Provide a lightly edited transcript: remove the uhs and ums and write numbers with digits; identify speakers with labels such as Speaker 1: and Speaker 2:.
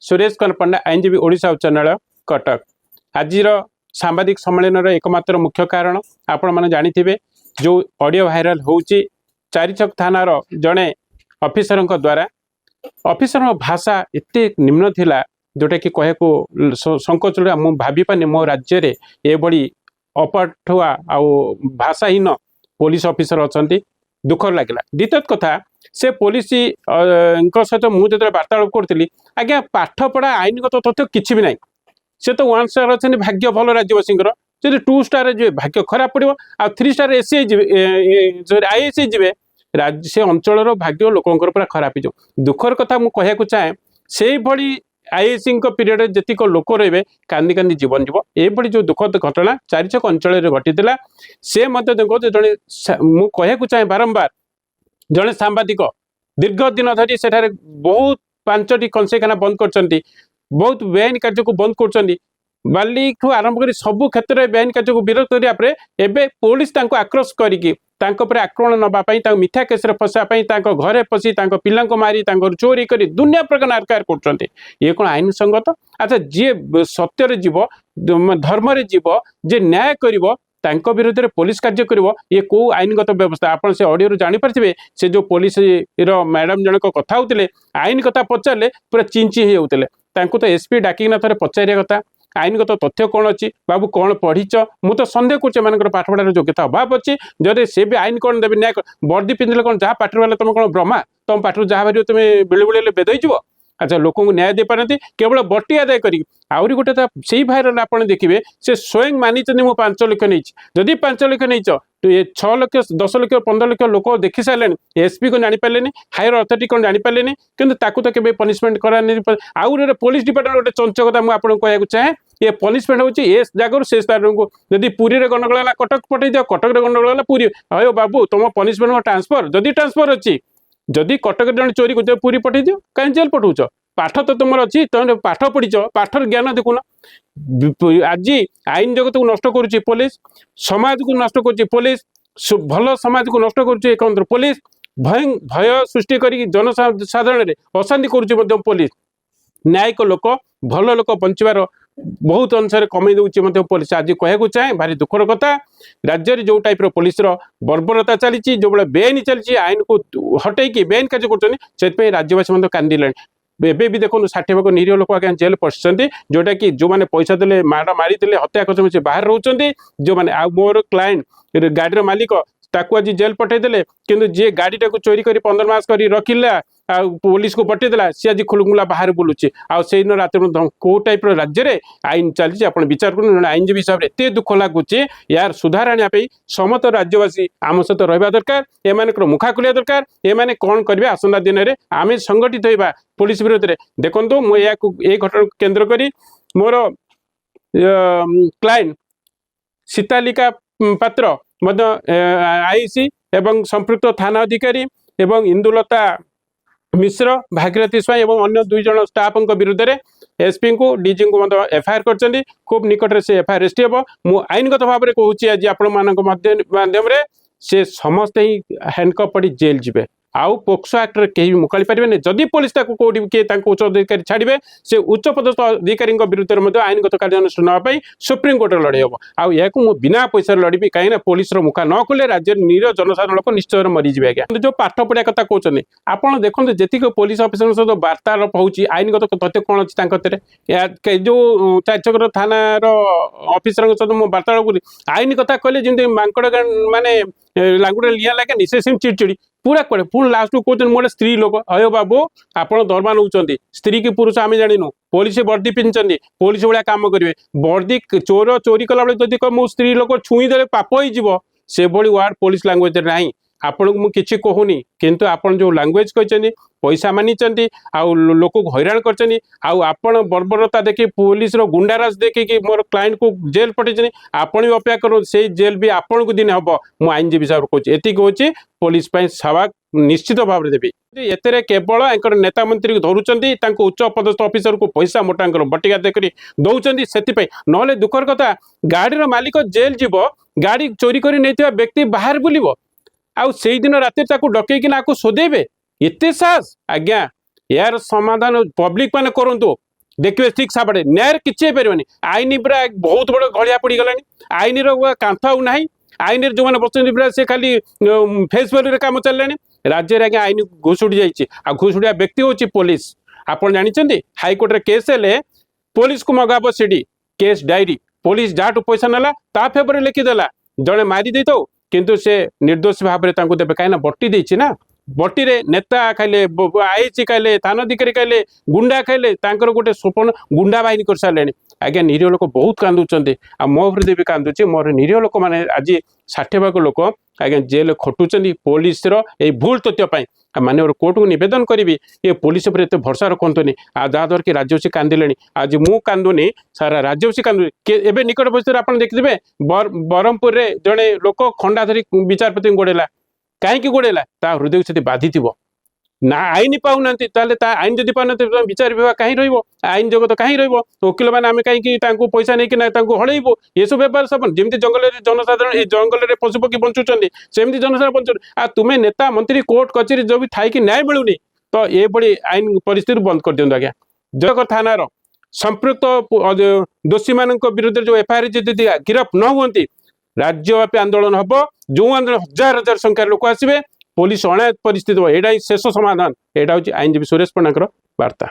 Speaker 1: सुरेश कुमार पंडा आईनजीवी ओडिशा उच्च न्यायालय कटक। आज सांबादिक सम्मेलन एकमात्र मुख्य कारण आपण मैंने जानी जो ऑडियो वायरल होची चारिछक थानार जड़े ऑफिसर द्वारा ऑफिसर भाषा एत निम्न थिला जोटा कि कह को संकोच भाभी पानी मो राज्य रे एभली अपठुआ आउ भाषाहीन पुलिस ऑफिसर अच्छा दुख लगे। द्वितीय कथा से पुलिस सहित मुझे वार्तालाप करी आज्ञा पाठपढ़ा आईनगत तथ्य किसी भी ना से तो 1 स्टार अच्छे भाग्य भल राज्यवासी जब 2 स्टार जी भाग्य खराब पड़ो आ 3 स्टार एसआई जी आईएसआई जी राज्य से अंचल भाग्य लोकंर पूरा खराब हो दुखर कथा मुझे कहूँ चाहे से भली आईएससी पीरियड जेतिक लोक रे कांदी कांदी जीवन जीव ये जो दुखद घटना चारिछक अंचल घटी से देखो जड़े मुझे चाहे बारंबार जड़े सांबादिक दीर्घ दिन धरी सेठारे बहुत 5टी कंसेखाना बंद कर बहुत बेआईन कार्य को बंद कर बाली ठू आरंभ कर सबू क्षेत्र में बेआईन कार्य को विरोध करने पुलिस आक्रोश करके आक्रमण नापाई मिथ्या केस फसापी घरे पशि पिला मारी चोरी कर दुनिया प्रकार नारकार कर ये कौन आईन संगत। अच्छा जी सत्य जीव धर्म जीव जे न्याय कर विरोध में पुलिस कार्य करिवो ये को आईनगत व्यवस्था आपण से ऑडियो जानीपारे से जो पुलिस मैडम जनक कथा होते आईन कथा पचारे पूरा चिंची होते तो एसपी डाकिना थे पचारिया कथा आईनगत तथ्य कौन अच्छी बाबू कौन पढ़ीच मु तो सन्देह कर पाठपढ़ार योग्यता अभाव अच्छी जदि से भी आईन कौन देवी न्याय वर्दी पिंधले कौन जहाँ पाठ वाला तुम कौन ब्रह्मा तुम पाठ जहाँ बाहर तुम बिल बिल बेदईज। अच्छा लोक को न्याय दे पारती केवल बटी आदाय करी आहरी गोटे से भाइराल आप देखिए से स्वयं मानी मुझे 5 लाख नहीं जदि 5 लाख नहीं तो ये 6 लाख 10 लाख 15 लाख लोक देखी सारे एसपी को जापारे हायर अथॉरिटी कौन जापारे कि तो केवे पनिशमेंट करानी आउ पुलिस डिपार्टमेंट गोटे चंचकता मुझे कहूँ चाहे ये पनिशमेंट होची ए जगह से स्थान को जदि पुरी रे गंडगोल है कटक पठे दियो कटक रे गंडगोल है पुरी अयो बाबू तुम पनिशमेंट ट्रांसफर जदि ट्रांसफर अच्छी जदि कटक जन चोरी कर पुरी पठे दियो कहीं जेल पठाऊच पाठ तो तुम अच्छी तुम पाठ पढ़ीच पाठर ज्ञान देखुन आज आईन जगत को नष्ट करुच्ची पुलिस समाज को नष्ट करुच्ची पुलिस भल समाज को नष्ट करुच्ची पुलिस भय सृष्टि कर जनसाधारण अशांति करुच्ची पुलिस न्यायिक लोक भल लोक बंचार बहुत अनुसार कमे दूसरी पुलिस आज कहूँ चाहे भारी दुखर कथा राज्य में जो टाइप पुलिस बर्बरता चली जो भाई बेआईन चली आईन को हटैकी बेआईन कार्य कर राज्यवासी कांदिले एबे भी देखो 60 भाग निरीह लोक आगे जेल पशि जोटा कि जो मैंने पैसा देले माड़ मारी हत्या कर बाहर रोचे जो मैंने मोर क्लाएंट गाड़ी मालिक ताकू आज जेल पठेदेले किंतु जी गाड़ी टाक चोरी कर 15 मास कर रखिला पुलिस को पटेदेला सी आज खुलमुला बाहर बुलूची आई दिन रात कौ टाइप राज्य में आईन चली आप विचार कर आईनजीवी हिसाब से एत दुख लगुच यार सुधार आने समस्त राज्यवासी आम सहित रहा दरकार एम मुखा खोलिया दरकार एम कौन करेंगे आसंता दिन में आम संगठित होगा पुलिस विरोध में देखो मुझे घटना केन्द्र कर मोर क्लाएंट सीतालिका पात्र आईसी एवं संपृक्त थाना अधिकारी एवं इंदुलता मिश्र भागीरथी स्वाई और अन्य 2 जन स्टाफ विरुद्ध में एसपी को डीजी को एफआईआर कर खूब निकट से एफआईआर रजिस्ट्री हम मु आईनगत भाव में कहूँ आज आपण से समस्ते ही हैंडकफ पड़ी जेल जीवे आउ पोक्सो एक्ट कहीं भी मुकाली पारे जदि पुलिस कौटी किए उच्च अधिकारी छाड़े से उच्च पदस्थ अधिकारी विरुद्ध में आईनगत कार्यानुष्ठान नापी सुप्रीम कोर्ट लड़े हम आउ यह बिना पैसा लड़ी कहीं पुलिस मुखा न खोले राज्य निर जनसाधारण लोक निश्चय मरीजे आज्ञा जो पाठ पढ़ा कथा कहते आपड़ देखते जी पुलिस अफिसर सहित वार्तालाप होती आईनगत तथ्य कौन अच्छी जो चारचक्र थानार अफिसर सहित मुझे वार्तालाप करी आईन कथा कहले जमी मांकड़ माने लांगुड़े लिया लगे से चिड़चिड़ी पूरा कड़े पुणी लास्ट को कहते मोटे स्त्री लोक अयो बाबू आपड़ दरमा नौ स्त्री की पुरुष आम जानू पुलिस वर्दी पिंधि पुलिस भाया कम करेंगे वर्दी चोर चोरी कला जब मो स्त्री लोक छुईदे पाप हो से वार्ड पुलिस लांगुएज ना आपण को मुझे कहूनी किंतु आपण जो लांगुएज कहते पैसा मानी आउ लोक को हैरान कर बर्बरता देखी पुलिस गुंडाराज देखिए मोर क्लाएंट को जेल पठे आपण भी अपेक्षा करूँ से जेल भी आपण को दिन हम मु आईनजीवी हिसाब से कहूँ कहूँ पुलिस सवाल निश्चित भाव में देवी एते केवल एक नेता मंत्री को धरुंच उच्च पदस्थ अफिसर को पैसा मोटा बटिका देकर दौरान से ना दुखर कथा गाड़ी मालिक जेल जीव गाड़ी चोरी कर नहीं व्यक्ति बाहर बुल आउ से दिन राति डकईकिना शोधेबे एते साहस आज्ञा यार समाधान पब्लिक मैंने करूँ देखिए ठीक सापड़े न्याय किसी पारे आईन पूरा बहुत बड़ घड़िया पड़ गला आईन कांथ ना आईन जो मैंने बस पूरा से खाली फेस वैल्यू काम चलिए राज्य आज्ञा आईन घुषुड़ी जाइए घुषुड़िया व्यक्ति हूँ पुलिस आपड़ जानते हाइकोर्ट रे केस हेले पुलिस को मगाब सीडी केस डायरी पुलिस जहाँ पैसा नाला ता फेवर लिखिदेला जड़े मारी दे तो किंतु से निर्दोष भाव में देवे कहीं बटी देछि ना बटी रे नेता खाइले आईची खाइले थानाधिकारी खाइले गुंडा खाइले तांकर गोटे स्वप्न गुंडा बाहिनी कर सारे आज्ञा निरीह लोक बहुत कांदुचंती आ मो हृदय भी कांदुचे मोर निरीह लोक मैंने आज 60 भाग लोक आज्ञा जेल खटुचंती पुलिस रो ए भूल तथ्य माननीय कोर्ट को निवेदन करी ये पुलिस पर एत भरसा रखुनि आ जहाद्वारा कि राज्यवासी कांदिले आज मु कांदुनी सारा राज्यवासी कांदुनी एवं निकट भविष्य आप देखिए बरहमपुर रे जड़े लोक खंडा धरी विचारपति गोड़ेला कहीं गोड़ेला ता हृदय से बाधि थी ना आईन पाऊना आईन जदि पाऊना विचार विभाग कहीं रईन जगत कहीं रकिल मैंने आम कहीं पैसा नहीं हड़ेबू ये सब बेपार सब जमी जंगल जनसाधारण जंगल पशुपक्षी बंचुंट सेमती जनसाधारण बंचुं आ तुम्हें नेता मंत्री कोर्ट कचेरी जो भी थी न्याय मिलूनी तो ये आईन परिस्थिति बंद कर दिखाँ आज्ञा जगह थानार संपृक्त दोषी मान विरुद्ध जो एफआईआर जदि गिरफ न हुई राज्यव्यापी आंदोलन हम जो आंदोलन हजार हजार संख्यार लोक आसवे पुलिस अनायत परिस्थिति यहाँ ही शेष समाधान यहाँ हूँ आईनजीवी सुरेश पंडा वार्ता।